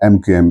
MQM,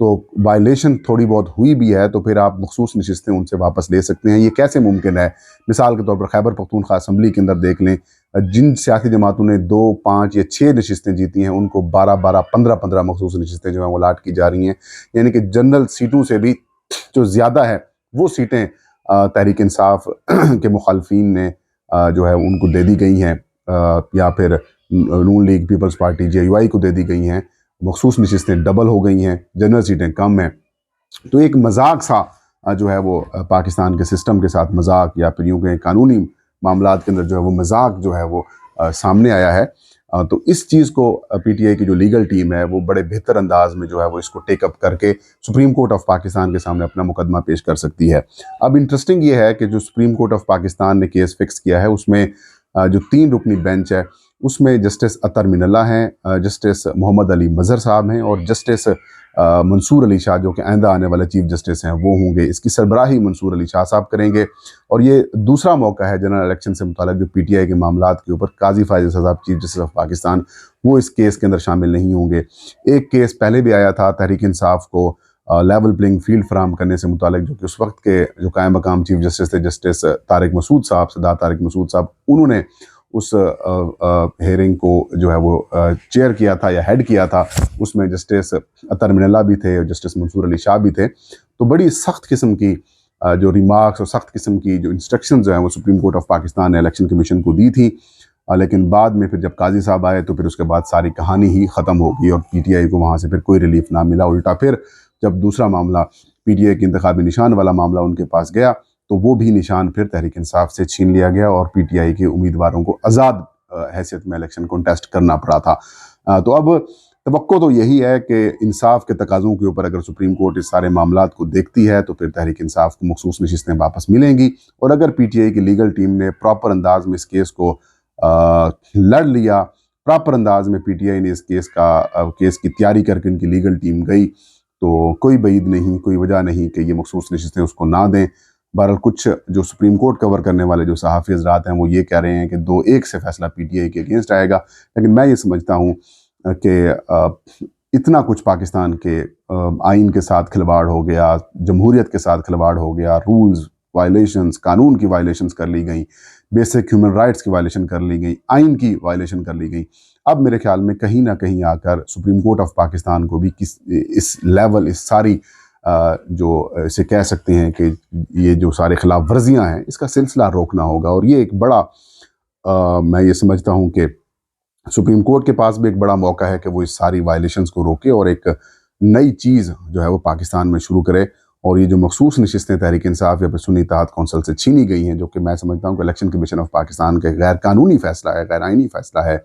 تو violation تھوڑی بہت ہوئی بھی ہے تو پھر آپ مخصوص نشستیں ان سے واپس لے سکتے ہیں. یہ کیسے ممکن ہے؟ مثال کے طور پر خیبر پختونخوا اسمبلی کے اندر دیکھ لیں، جن سیاسی جماعتوں نے 2، 5 یا 6 نشستیں جیتی ہیں ان کو 12، 12، 15، 15 مخصوص نشستیں جو ہیں وہ الاٹ کی جا رہی ہیں. یعنی کہ جنرل سیٹوں سے بھی جو زیادہ ہے وہ سیٹیں تحریک انصاف کے مخالفین نے جو ہے ان کو دے دی گئی ہیں، یا پھر نون لیگ، پیپلز پارٹی، JUI کو دے دی گئی ہیں. مخصوص نشستیں ڈبل ہو گئی ہیں، جنرل سیٹیں کم ہیں. تو ایک مذاق سا جو ہے وہ پاکستان کے سسٹم کے ساتھ مذاق، یا پھر یوں کہ قانونی معاملات کے اندر جو ہے وہ مذاق جو ہے وہ سامنے آیا ہے. تو اس چیز کو PTI کی جو لیگل ٹیم ہے وہ بڑے بہتر انداز میں جو ہے وہ اس کو ٹیک اپ کر کے سپریم کورٹ آف پاکستان کے سامنے اپنا مقدمہ پیش کر سکتی ہے. اب انٹرسٹنگ یہ ہے کہ جو سپریم کورٹ آف پاکستان نے کیس فکس کیا ہے اس میں جو 3 رکنی بینچ ہے اس میں جسٹس اطہر من اللہ ہیں، جسٹس محمد علی مظہر صاحب ہیں، اور جسٹس منصور علی شاہ جو کہ آئندہ آنے والے چیف جسٹس ہیں وہ ہوں گے. اس کی سربراہی منصور علی شاہ صاحب کریں گے. اور یہ دوسرا موقع ہے جنرل الیکشن سے متعلق جو PTI کے معاملات کے اوپر قاضی فائز اسد صاحب چیف جسٹس آف پاکستان وہ اس کیس کے اندر شامل نہیں ہوں گے. ایک کیس پہلے بھی آیا تھا تحریک انصاف کو لیول پلینگ فیلڈ فراہم کرنے سے متعلق، جو کہ اس وقت کے جو قائم مقام چیف جسٹس تھے جسٹس طارق مسعود صاحب، سردار طارق مسعود صاحب، انہوں نے اس ہیئرنگ کو جو ہے وہ چیئر کیا تھا یا ہیڈ کیا تھا. اس میں جسٹس اطہر من اللہ بھی تھے اور جسٹس منصور علی شاہ بھی تھے. تو بڑی سخت قسم کی جو ریمارکس اور سخت قسم کی جو انسٹرکشنز ہیں وہ سپریم کورٹ آف پاکستان نے الیکشن کمیشن کو دی تھی. لیکن بعد میں پھر جب قاضی صاحب آئے تو پھر اس کے بعد ساری کہانی ہی ختم ہو گئی اور PTI کو وہاں سے پھر کوئی ریلیف نہ ملا. الٹا پھر جب دوسرا معاملہ PTI کے انتخابی نشان والا معاملہ ان کے پاس گیا تو وہ بھی نشان پھر تحریک انصاف سے چھین لیا گیا اور PTI کے امیدواروں کو آزاد حیثیت میں الیکشن کنٹیسٹ کرنا پڑا تھا. تو اب توقع تو یہی ہے کہ انصاف کے تقاضوں کے اوپر اگر سپریم کورٹ اس سارے معاملات کو دیکھتی ہے تو پھر تحریک انصاف کو مخصوص نشستیں واپس ملیں گی. اور اگر PTI کی لیگل ٹیم نے پراپر انداز میں اس کیس کو لڑ لیا، پراپر انداز میں PTI نے اس کیس کی تیاری کر کے ان کی لیگل ٹیم گئی تو کوئی بعید نہیں، کوئی وجہ نہیں کہ یہ مخصوص نشستیں اس کو نہ دیں. بہرحال کچھ جو سپریم کورٹ کور کرنے والے جو صحافی حضرات ہیں وہ یہ کہہ رہے ہیں کہ 2-1 سے فیصلہ PTI کے اگینسٹ آئے گا. لیکن میں یہ سمجھتا ہوں کہ اتنا کچھ پاکستان کے آئین کے ساتھ کھلواڑ ہو گیا، جمہوریت کے ساتھ کھلواڑ ہو گیا، رولز وائلیشنز، قانون کی وائلیشنز کر لی گئیں، بیسک ہیومن رائٹس کی وائلیشن کر لی گئی، آئین کی وائلیشن کر لی گئی. اب میرے خیال میں کہیں نہ کہیں آ کر سپریم کورٹ آف پاکستان کو بھی اس لیول، اس ساری جو اسے کہہ سکتے ہیں کہ یہ جو سارے خلاف ورزیاں ہیں اس کا سلسلہ روکنا ہوگا. اور یہ ایک بڑا میں یہ سمجھتا ہوں کہ سپریم کورٹ کے پاس بھی ایک بڑا موقع ہے کہ وہ اس ساری وائلیشنز کو روکے اور ایک نئی چیز جو ہے وہ پاکستان میں شروع کرے. اور یہ جو مخصوص نشستیں تحریک انصاف یا پھر سنی اتحاد کونسل سے چھینی گئی ہیں، جو کہ میں سمجھتا ہوں کہ الیکشن کمیشن آف پاکستان کا غیر قانونی فیصلہ ہے، غیر آئینی فیصلہ ہے،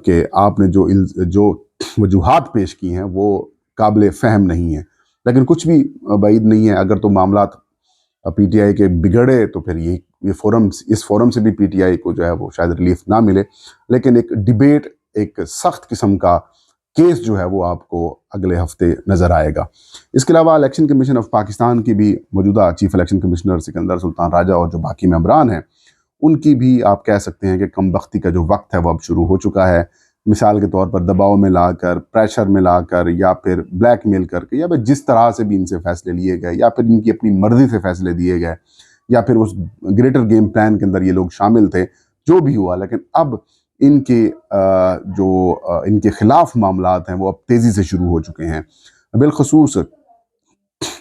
کہ آپ نے جو وجوہات پیش کی ہیں وہ قابل فہم نہیں ہیں. لیکن کچھ بھی بعید نہیں ہے، اگر تو معاملات PTI کے بگڑے تو پھر اس فورم سے بھی PTI کو جو ہے وہ شاید ریلیف نہ ملے. لیکن ایک ڈیبیٹ، ایک سخت قسم کا کیس جو ہے وہ آپ کو اگلے ہفتے نظر آئے گا. اس کے علاوہ الیکشن کمیشن آف پاکستان کی بھی موجودہ چیف الیکشن کمشنر سکندر سلطان راجہ اور جو باقی ممبران ہیں ان کی بھی آپ کہہ سکتے ہیں کہ کم بختی کا جو وقت ہے وہ اب شروع ہو چکا ہے. مثال کے طور پر دباؤ میں لا کر، پریشر میں لا کر، یا پھر بلیک میل کر کے، یا پھر جس طرح سے بھی ان سے فیصلے لیے گئے، یا پھر ان کی اپنی مرضی سے فیصلے دیے گئے، یا پھر اس گریٹر گیم پلان کے اندر یہ لوگ شامل تھے، جو بھی ہوا. لیکن اب ان کے خلاف معاملات ہیں وہ اب تیزی سے شروع ہو چکے ہیں. بالخصوص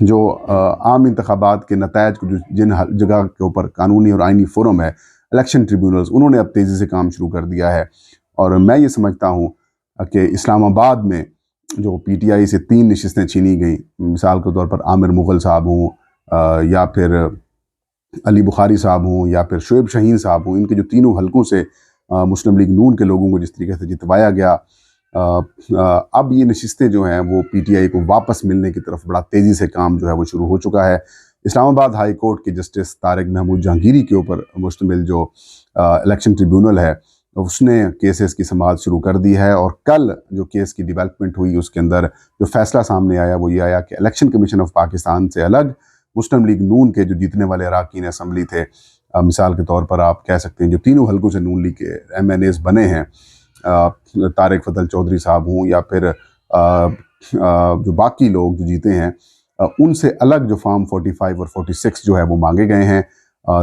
جو عام انتخابات کے نتائج کو جن جگہ کے اوپر قانونی اور آئینی فورم ہے، الیکشن ٹریبیونلز، انہوں نے اب تیزی سے کام شروع کر دیا ہے. اور میں یہ سمجھتا ہوں کہ اسلام آباد میں جو PTI سے 3 نشستیں چھینی گئیں، مثال کے طور پر عامر مغل صاحب ہوں، یا پھر علی بخاری صاحب ہوں، یا پھر شعیب شاہین صاحب ہوں، ان کے جو تینوں حلقوں سے مسلم لیگ نون کے لوگوں کو جس طریقے سے جتوایا گیا، اب یہ نشستیں جو ہیں وہ PTI کو واپس ملنے کی طرف بڑا تیزی سے کام جو ہے وہ شروع ہو چکا ہے. اسلام آباد ہائی کورٹ کے جسٹس طارق محمود جہانگیری کے اوپر مشتمل جو الیکشن ٹریبیونل ہے اس نے کیسز کی سماعت شروع کر دی ہے. اور کل جو کیس کی ڈیولپمنٹ ہوئی اس کے اندر جو فیصلہ سامنے آیا وہ یہ آیا کہ الیکشن کمیشن آف پاکستان سے الگ مسلم لیگ نون کے جو جیتنے والے اراکین اسمبلی تھے، مثال کے طور پر آپ کہہ سکتے ہیں جو تینوں حلقوں سے نون لیگ کے MNAs بنے ہیں، طارق فضل چودھری صاحب ہوں، یا پھر جو باقی لوگ جو جیتے ہیں ان سے الگ جو فارم 45 اور 46 جو ہے وہ مانگے گئے ہیں.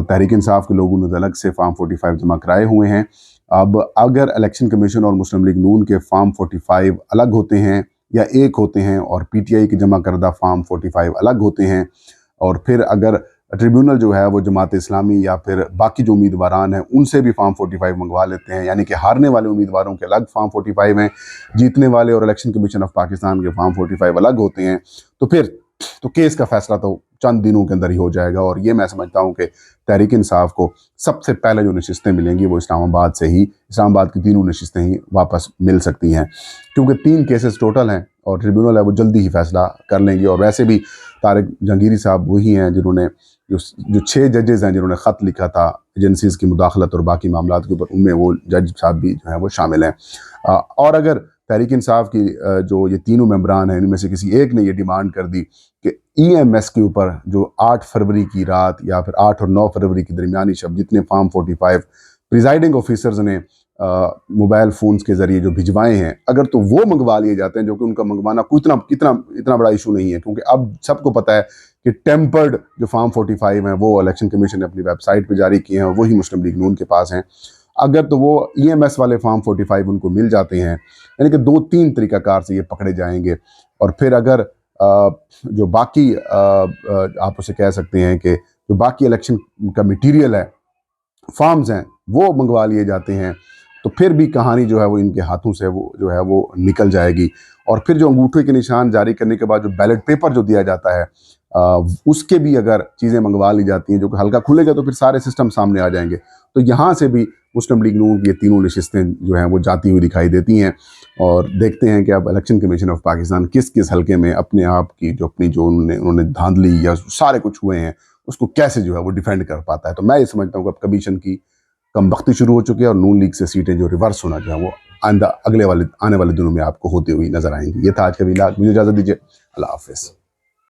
تحریک انصاف کے لوگوں نے الگ سے فارم 45 جمع کرائے ہوئے ہیں. اب اگر الیکشن کمیشن اور مسلم لیگ نون کے فارم 45 الگ ہوتے ہیں یا ایک ہوتے ہیں اور پی ٹی آئی کے جمع کردہ فارم 45 الگ ہوتے ہیں، اور پھر اگر ٹریبیونل جو ہے وہ جماعت اسلامی یا پھر باقی جو امیدواران ہیں ان سے بھی فارم 45 منگوا لیتے ہیں، یعنی کہ ہارنے والے امیدواروں کے الگ فارم 45 ہیں، جیتنے والے اور الیکشن کمیشن آف پاکستان کے فارم 45 الگ ہوتے ہیں، تو کیس کا فیصلہ تو چند دنوں کے اندر ہی ہو جائے گا. اور یہ میں سمجھتا ہوں کہ تحریک انصاف کو سب سے پہلے جو نشستیں ملیں گی وہ اسلام آباد کی تینوں نشستیں ہی واپس مل سکتی ہیں، کیونکہ 3 کیسز ٹوٹل ہیں اور ٹریبیونل ہے وہ جلدی ہی فیصلہ کر لیں گے. اور ویسے بھی طارق جہانگیری صاحب وہی ہیں جنہوں نے جو 6 ججز ہیں جنہوں نے خط لکھا تھا ایجنسیز کی مداخلت اور باقی معاملات کے اوپر، ان میں وہ جج صاحب بھی جو ہیں وہ شامل ہیں. اور اگر تحریک انصاف کی جو یہ تینوں ممبران ہیں ان میں سے کسی ایک نے یہ ڈیمانڈ کر دی کہ ای ایم ایس کے اوپر جو 8 فروری کی رات یا پھر 8 اور 9 فروری کی درمیانی شب جتنے فارم 45 پریزائڈنگ آفیسرز نے موبائل فونز کے ذریعے جو بھجوائے ہیں، اگر تو وہ منگوا لیے جاتے ہیں، جو کہ ان کا منگوانا اتنا بڑا ایشو نہیں ہے، کیونکہ اب سب کو پتہ ہے کہ ٹیمپرڈ جو فارم 45 ہیں وہ الیکشن کمیشن نے اپنی ویب سائٹ پہ جاری کیے ہیں اور وہی مسلم لیگ نون کے پاس ہیں. اگر تو وہ ای ایم ایس والے فارم 45 ان کو مل جاتے ہیں، یعنی کہ 2-3 طریقہ کار سے یہ پکڑے جائیں گے. اور پھر اگر جو باقی آپ اسے کہہ سکتے ہیں کہ جو باقی الیکشن کا میٹیریل ہے، فارمز ہیں، وہ منگوا لیے جاتے ہیں، تو پھر بھی کہانی جو ہے وہ ان کے ہاتھوں سے وہ جو ہے وہ نکل جائے گی. اور پھر جو انگوٹھے کے نشان جاری کرنے کے بعد جو بیلٹ پیپر جو دیا جاتا ہے، اس کے بھی اگر چیزیں منگوا لی جاتی ہیں جو کہ ہلکا کھلے گا تو پھر سارے سسٹم سامنے آ جائیں گے. تو یہاں سے بھی مسلم لیگ نون کی یہ تینوں نشستیں جو ہیں وہ جاتی ہوئی دکھائی دیتی ہیں. اور دیکھتے ہیں کہ اب الیکشن کمیشن آف پاکستان کس حلقے میں اپنے آپ کی جو انہوں نے دھاندلی یا سارے کچھ ہوئے ہیں اس کو کیسے جو ہے وہ ڈیفینڈ کر پاتا ہے. تو میں یہ سمجھتا ہوں کہ اب کمیشن کی کم بختی شروع ہو چکی ہے اور نون لیگ سے سیٹیں جو ریورس ہونا جو ہے وہ آنے والے دنوں میں آپ کو ہوتی ہوئی نظر آئیں گی. یہ تھا آج کا ویلاگ. مجھے اجازت دیجیے. اللہ حافظ.